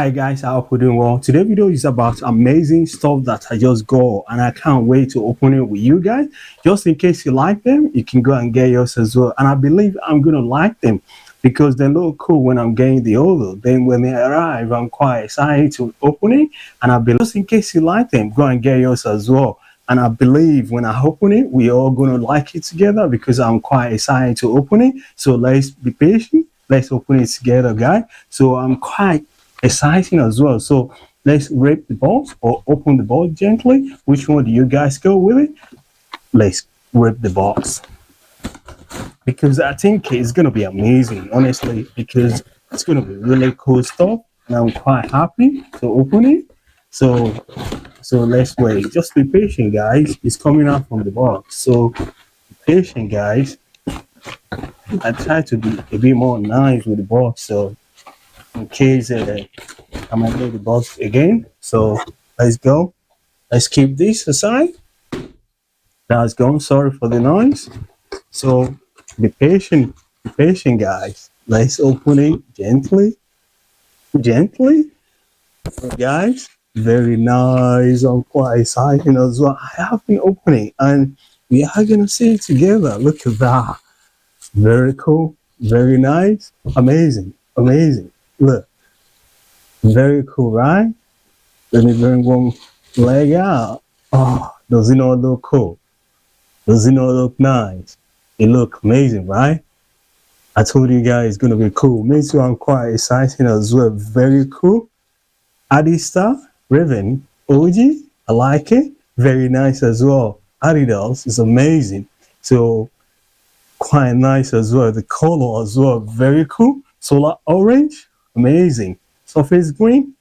Hi guys, I hope you're doing well. Today's video is about amazing stuff that I just got and I can't wait to open it with you guys. Just in case you like them, you can go and get yours as well. And I believe I'm gonna like them because they look cool when I'm getting the order. Then when they arrive, I'm quite excited to open it. And I believe just in case you like them, go and get yours as well. And I believe when I open it, we're all gonna like it together because I'm quite excited to open it. So let's be patient. Let's open it together, guys. So I'm quite exciting as well. So let's rip the box or open the box gently. Which one do you guys go with it? Let's rip the box because I think it's gonna be amazing, honestly, because it's gonna be really cool stuff and I'm quite happy to open it. So let's wait. Just be patient, guys. It's coming out from the box. So be patient, guys. I try to be a bit more nice with the box, so in case I might need the box again. So let's go. Let's keep this aside. That's gone. Sorry for the noise. So be patient, guys. Let's open it gently, guys. Very nice. I'm quite excited as well. I have been opening, and we are gonna see it together. Look at that. Very cool. Very nice. Amazing. Look. Very cool, right? Let me bring one leg out. Oh, does it not look cool? Does it not look nice? It looks amazing, right? I told you guys it's gonna be cool. Me too, I'm quite excited as well. Very cool. Adistar Raven OG. I like it. Very nice as well. Adidas is amazing. So quite nice as well. The color as well, very cool. Solar orange, amazing. Surface green,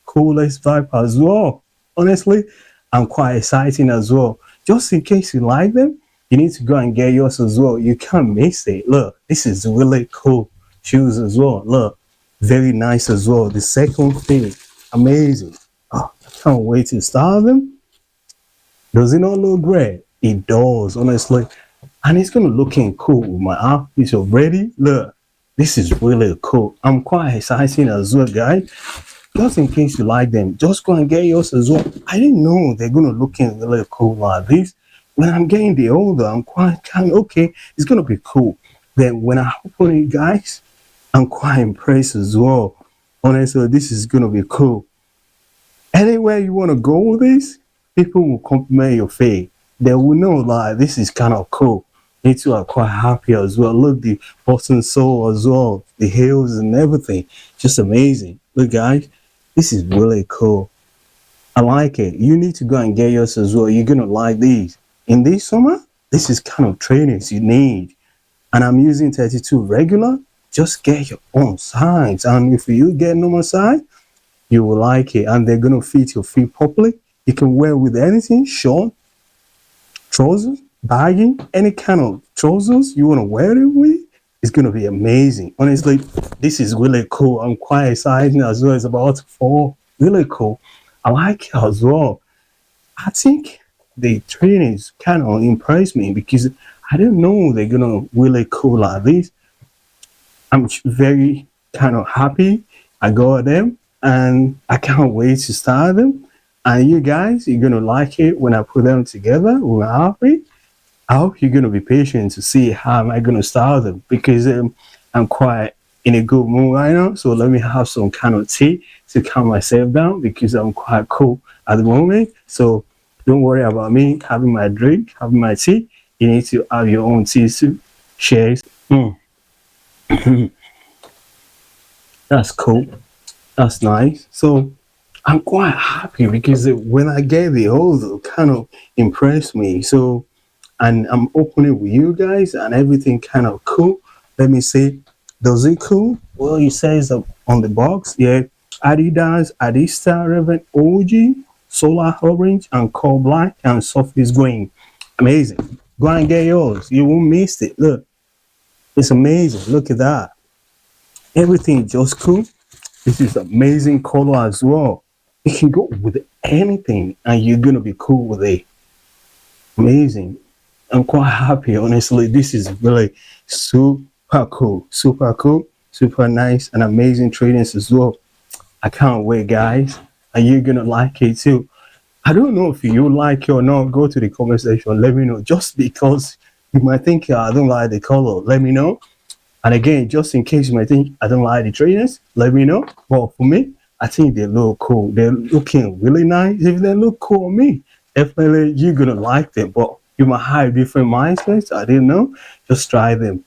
coolest vibe as well. Honestly, I'm quite excited as well. Just in case you like them, you need to go and get yours as well. You can't miss it. Look, this is really cool shoes as well. Look, very nice as well. The second thing, amazing. Oh, I can't wait to start them. Does it not look great? It does, honestly. And it's gonna looking cool with my outfit already. Look, this is really cool. I'm quite excited as well, guys. Just in case you like them, just go and get yours as well. I didn't know they're gonna looking really cool like this. When I'm getting the older, I'm quite kind of okay. It's gonna be cool. Then when I open it, guys, I'm quite impressed as well. Honestly, this is gonna be cool. Anywhere you wanna go with this, people will compliment your face. They will know like this is kind of cool. Me too, are quite happy as well. Look, the bottom sole as well, the heels and everything, just amazing. Look, guys, this is really cool. I like it. You need to go and get yours as well. You're gonna like these. In this summer, this is kind of trainers you need. And I'm using 32 regular. Just get your own size. And if you get normal size, you will like it. And they're gonna fit your feet properly. You can wear with anything, short, trousers, baggy, any kind of trousers you want to wear it with. It's gonna be amazing. Honestly, this is really cool. I'm quite excited as well. It's about to fall. Really cool. I like it as well. I think the trainers kind of impressed me because I didn't know they're gonna really cool like this. I'm very kind of happy I got them and I can't wait to start them. And you guys, you're gonna like it when I put them together with my outfit. I hope you're gonna be patient to see how am I gonna style them because I'm quite in a good mood right now. So let me have some kind of tea to calm myself down because I'm quite cool at the moment. So don't worry about me having my drink, having my tea. You need to have your own tea too. Cheers. That's cool. That's nice. So I'm quite happy because when I get the order, kind of impressed me. So, and I'm opening with you guys and everything kind of cool. Let me see. Does it cool? Well, it says on the box, yeah, Adidas Adistar Raven OG, solar orange and coal black and surface green. Amazing. Go and get yours. You won't miss it. Look, it's amazing. Look at that. Everything just cool. This is amazing color as well. You can go with anything and you're gonna be cool with it. Amazing. I'm quite happy, honestly. This is really super cool, super nice and amazing trainings as well. I can't wait, guys. And you're gonna like it too. I don't know if you like it or not. Go to the comment section. Let me know. Just because you might think I don't like the color, let me know. And again, just in case you might think I don't like the trainers, let me know. But for me, I think they look cool. They're looking really nice. If they look cool on me, definitely you're gonna like them. But you might have different mindsets. I didn't know. Just try them.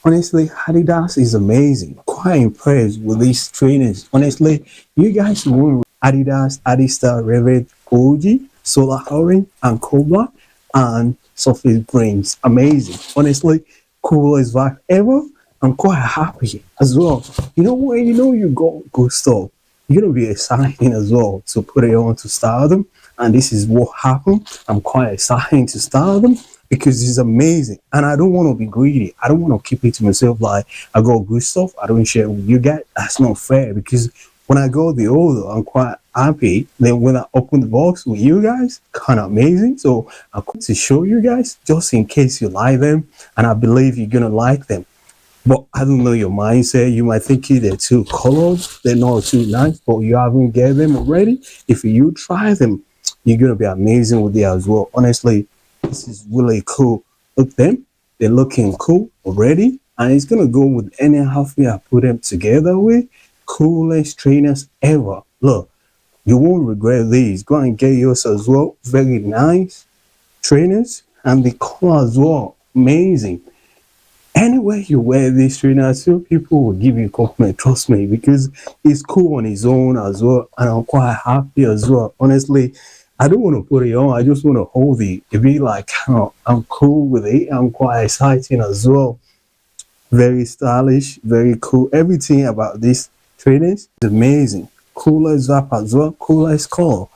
Honestly, Adidas is amazing. Quite impressed with these trainers. Honestly, you guys won't Adidas Adistar Raven OG, Solar Orange, and Cobra, and Surface Brains. Amazing. Honestly, coolest vibe ever. I'm quite happy as well. You know when you know you got good stuff, you're gonna be excited as well to put it on to start them. And this is what happened. I'm quite excited to start them because it's amazing. And I don't want to be greedy. I don't want to keep it to myself like I got good stuff. I don't share with you guys. That's not fair because when I got the order, I'm quite happy. Then when I open the box with you guys, kind of amazing. So I'm going to show you guys just in case you like them. And I believe you're going to like them. But I don't know your mindset. You might think they're too colored, they're not too nice, but you haven't get them already. If you try them, you're gonna be amazing with it as well. Honestly, this is really cool. Look them, they're looking cool already, and it's gonna go with any outfit I put them together with. Coolest trainers ever. Look, you won't regret these. Go and get yours as well. Very nice trainers, and the color as well. Amazing. Anywhere you wear this trainer, so people will give you a compliment. Trust me, because it's cool on its own as well, and I'm quite happy as well. Honestly, I don't want to put it on. I just want to hold it. It be like, I'm cool with it. I'm quite exciting as well. Very stylish, very cool. Everything about this trainers is amazing. Coolest wrap as well. Coolest color.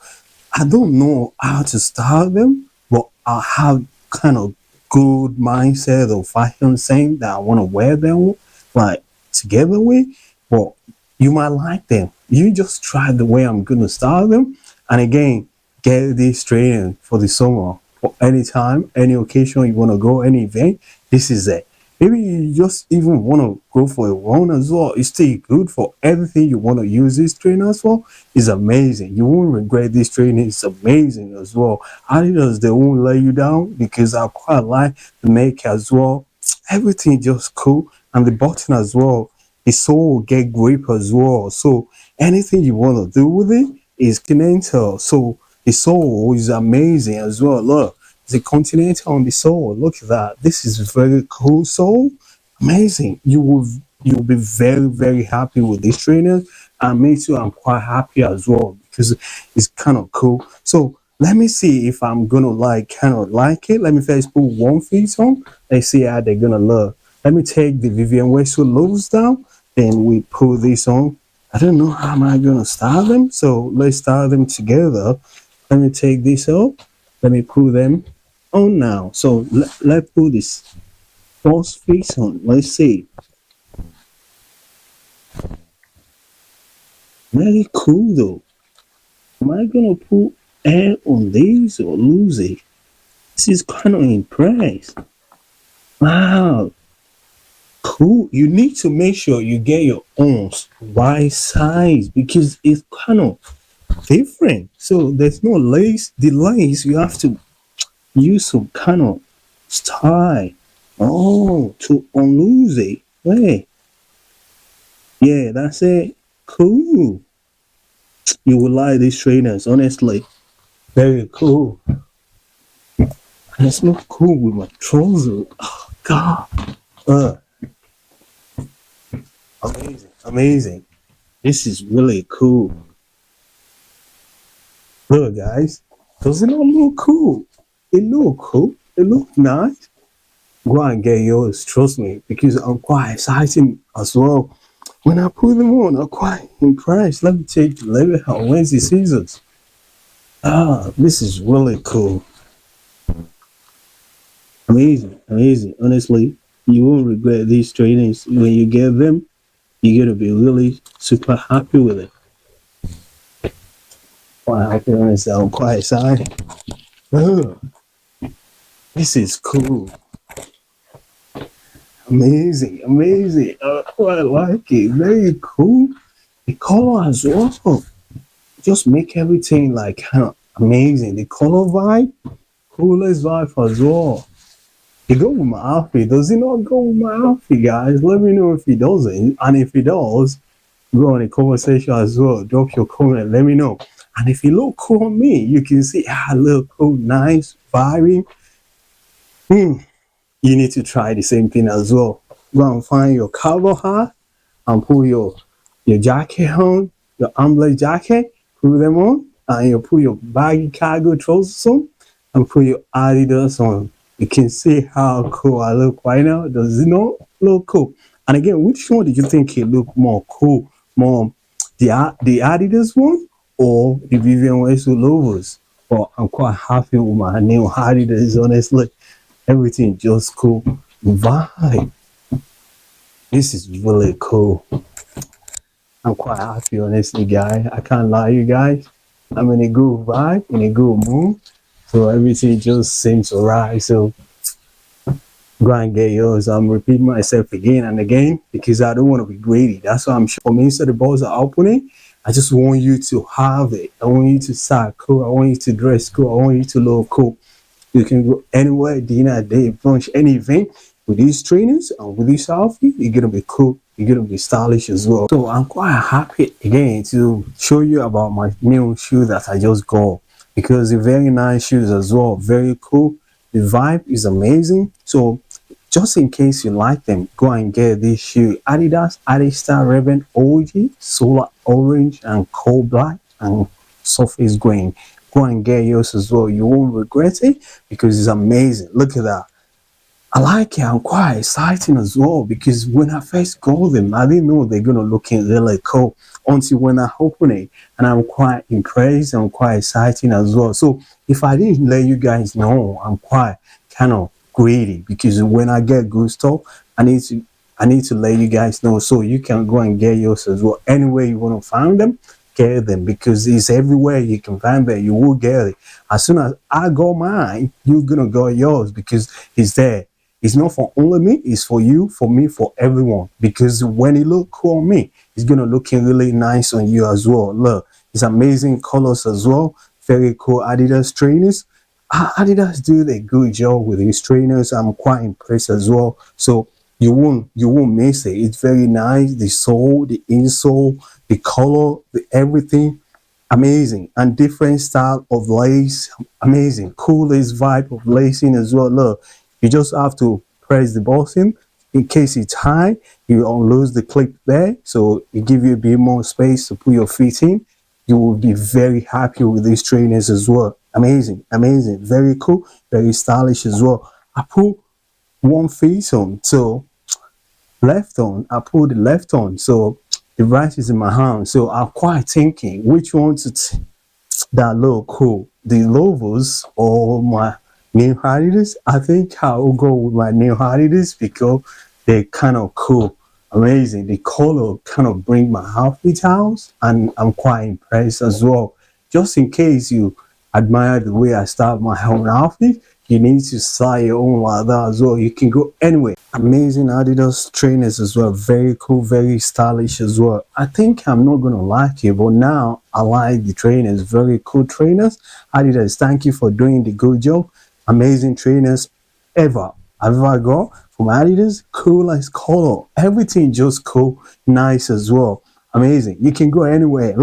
I don't know how to style them, but I have kind of good mindset of fashion saying that I want to wear them like together with, but you might like them. You just try the way I'm gonna style them. And again, get this training for the summer. For any time, any occasion you want to go, any event, this is it. Maybe you just even want to go for a run as well. It's still good for everything you want to use these trainers for. It's amazing. You won't regret this training. It's amazing as well. Adidas, they won't let you down because I quite like the make as well. Everything just cool. And the button as well. The sole will get grip as well. So anything you want to do with it is continental. So the sole is amazing as well. Look, the continental on the sole. Look at that. This is very cool sole. Amazing. You'll be very, very happy with this trainer. And me too, I'm quite happy as well because it's kind of cool. So let me see if I'm gonna like kind of like it. Let me first put one feet on. Let's see how they're gonna look. Let me take the Vivian Westwood loaves down. Then we put this on. I don't know how am I gonna style them. So let's style them together. Let me take this out. Let me put them on now. So let's put this false face on. Let's see. Very cool though. Am I gonna put air on these or lose it? This is kind of impressed. Wow, cool. You need to make sure you get your arms right size because it's kind of different. So there's no lace. The lace you have to use some kind of style. Oh, to unloose it. Wait. Yeah, that's it. Cool. You will like these trainers, honestly. Very cool. And it's not cool with my trousers. Oh, God. Uh, amazing. Amazing. This is really cool. Look, guys. Does it not look cool? It look cool. It look nice. Go and get yours, trust me, because I'm quite excited as well. When I put them on, I'm quite impressed. Let me take the level out. Where's the scissors? Ah, this is really cool. Amazing, amazing. Honestly, you won't regret these trainings. When you get them, you're gonna be really super happy with it. Quite happy, honestly. I'm quite excited. Oh, this is cool. Amazing, amazing. I quite like it. Very cool. The color as well just make everything like kind of amazing. The color vibe, coolest vibe as well. It go with my outfit. Does it not go with my outfit, guys? Let me know if it doesn't. And if it does, go on the conversation as well. Drop your comment. Let me know. And if you look cool on me, you can see I look cool, nice, vibing. Hmm. You need to try the same thing as well. Go and find your cowboy hat and put your jacket on, your umbrella jacket, put them on, and you put your baggy cargo trousers on, and put your Adidas on. You can see how cool I look right now. Does it not look cool? And again, which one did you think it looked more cool? More the Adidas one or the Vivian Westwood Lovers? But I'm quite happy with my new Adidas, honestly. Everything just cool. Vibe. This is really cool. I'm quite happy, honestly, guys. I can't lie, you guys. I'm in a good vibe, in a good mood. So everything just seems alright. So go and get yours. I'm repeating myself again and again because I don't want to be greedy. That's why I'm sure. From inside the balls are opening, I just want you to have it. I want you to start cool. I want you to dress cool. I want you to look cool. You can go anywhere, dinner, day, brunch, any event with these trainers and with this outfit. You're gonna be cool. You're gonna be stylish as well. So I'm quite happy again to show you about my new shoe that I just got because they're very nice shoes as well. Very cool. The vibe is amazing. So just in case you like them, go and get this shoe. Adidas Adistar Raven OG, solar orange and coal black and surface green. Go and get yours as well. You won't regret it because it's amazing. Look at that. I like it. I'm quite excited as well because when I first got them, I didn't know they're gonna look really cool until when I open it, and I'm quite impressed. I'm quite excited as well. So if I didn't let you guys know, I'm quite kind of greedy because when I get good stuff, I need to let you guys know so you can go and get yours as well. Anywhere you want to find them, get them because it's everywhere you can find them. You will get it. As soon as I go mine, you're gonna go yours because it's there. It's not for only me, it's for you, for me, for everyone. Because when it look cool on me, it's gonna look really nice on you as well. Look, it's amazing colors as well. Very cool Adidas trainers. Adidas do a good job with these trainers. I'm quite impressed as well. So you won't miss it. It's very nice. The sole, the insole, the color, the everything. Amazing. And different style of lace. Amazing. Coolest vibe of lacing as well. Look, you just have to press the button. In case it's high, you don't lose the clip there. So it gives you a bit more space to put your feet in. You will be very happy with these trainers as well. Amazing, amazing, very cool, very stylish as well. I put one feet on, so left on. I put the left on, so the right is in my hand. So I'm quite thinking which one that look cool, the Lovers or my new Adidas. I think I will go with my new Adidas because they're kind of cool, amazing. The color kind of bring my outfit out, and I'm quite impressed as well. Just in case you admire the way I style my own outfit, you need to style your own like that as well. You can go anywhere. Amazing Adidas trainers as well. Very cool, very stylish as well. I think I'm not gonna like it, but now I like the trainers. Very cool trainers. Adidas, thank you for doing the good job. Amazing trainers ever I've ever got from Adidas. Cool as color. Everything just cool, nice as well. Amazing. You can go anywhere.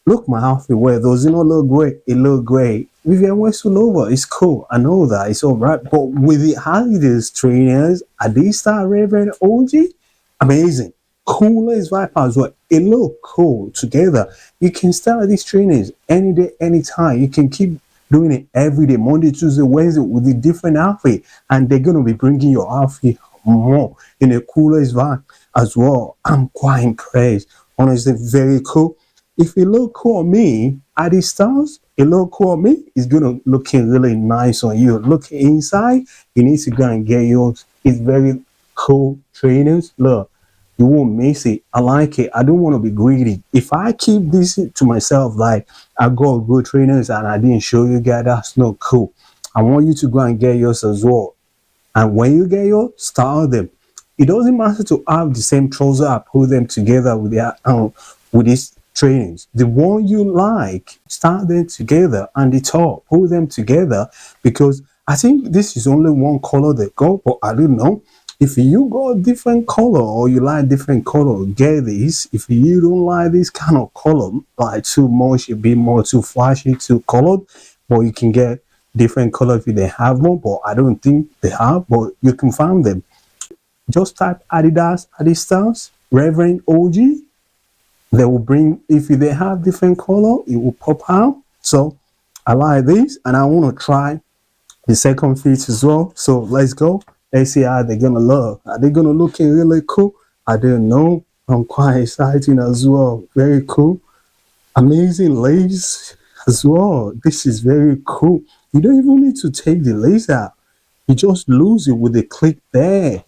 Look, my outfit wear. Does it not look great? It look great. Vivian Westwood over. It's cool. I know that. It's all right. But with the Adidas trainers, Adistar Raven OG, amazing. Coolest vibe as well. It look cool together. You can style these trainers any day, anytime. You can keep doing it every day, Monday, Tuesday, Wednesday with a different outfit. And they're going to be bringing your outfit more in a coolest vibe as well. I'm quite impressed. Honestly, very cool. If it look cool on me, Adistars, it look cool on me, it's gonna looking really nice on you. Look inside, you need to go and get yours. It's very cool trainers. Look, you won't miss it. I like it. I don't want to be greedy. If I keep this to myself, like I got good trainers and I didn't show you guys, that's not cool. I want you to go and get yours as well. And when you get yours, style them. It doesn't matter to have the same trouser. I put them together with with these trainings. The one you like, start them together, and the top, put them together, because I think this is only one color they go, but I don't know. If you got different color or you like different color, get this. If you don't like this kind of color, like too much, it be more too flashy, too colored, but you can get different color if they have one, but I don't think they have, but you can find them. Just type Adidas Adistar Raven OG. They will bring, if they have different color, it will pop out. So I like this, and I want to try the second fit as well. So let's go. Let's see how they're gonna look. Are they gonna look really cool? I don't know. I'm quite excited as well. Very cool. Amazing lace as well. This is very cool. You don't even need to take the lace out. You just lose it with a click there.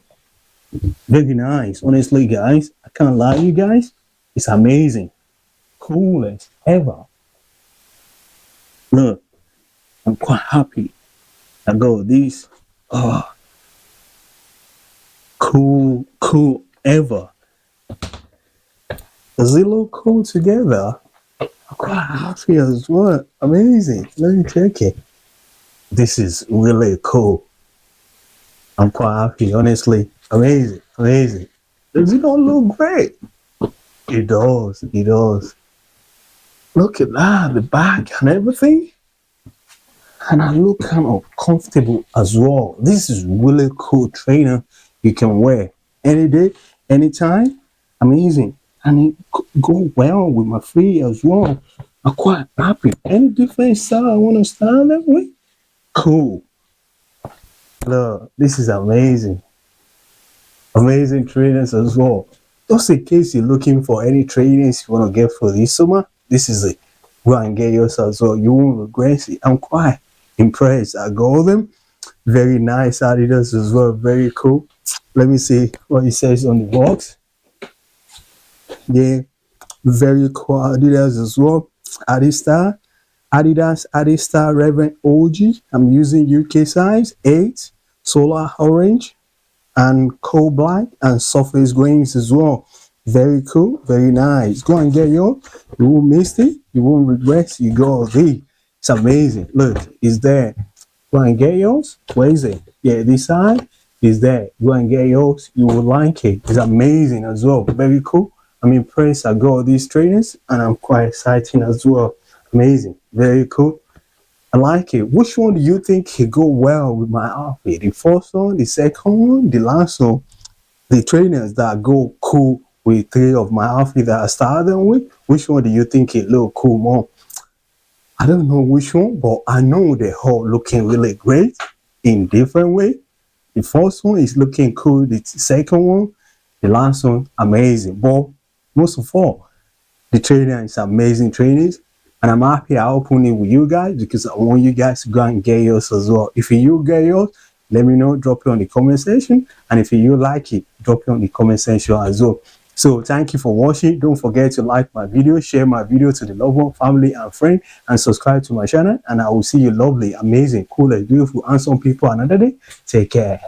Very nice. Honestly, guys, I can't lie to you guys. It's amazing. Coolest ever. Look, I'm quite happy. I got this. Oh, cool ever. Does it look cool together? I'm quite happy as well. Amazing. Let me check it. This is really cool. I'm quite happy, honestly. Amazing. Does it not look great? It does. Look at that, the back and everything. And I look kind of comfortable as well. This is really cool trainer you can wear any day, anytime. Amazing. And it go well with my feet as well. I'm quite happy. Any different style I want to style that way? Cool. Look, this is amazing. Amazing trainers as well. Just in case you're looking for any trainers you want to get for this summer, this is it. Go and get yours as well. You won't regret it. I'm quite impressed. I got them. Very nice Adidas as well. Very cool. Let me see what it says on the box. Yeah, very cool Adidas as well. Adidas Adistar Raven OG. I'm using UK size 8, solar orange, and coal black, and surface grains as well. Very cool, very nice. Go and get yours. You won't miss it. You won't regret. You go there. It's amazing. Look, it's there. Go and get yours. Where is it? Yeah, this side is there. Go and get yours. You will like it. It's amazing as well. Very cool. I'm impressed. I got these trainers, and I'm quite excited as well. Amazing. Very cool. I like it. Which one do you think could go well with my outfit? The first one, the second one, the last one? The trainers that go cool with 3 of my outfit that I started them with, which one do you think it look cool more? I don't know which one, but I know they're all looking really great in different way. The first one is looking cool. The second one, the last one, amazing. But most of all, the trainer is amazing trainers. And I'm happy I opened it with you guys because I want you guys to go and get yours as well. If you get yours, let me know, drop it on the comment section. And if you like it, drop it on the comment section as well. So thank you for watching. Don't forget to like my video, share my video to the loved one, family and friend, and subscribe to my channel. And I will see you lovely, amazing, cool, beautiful, handsome people another day. Take care.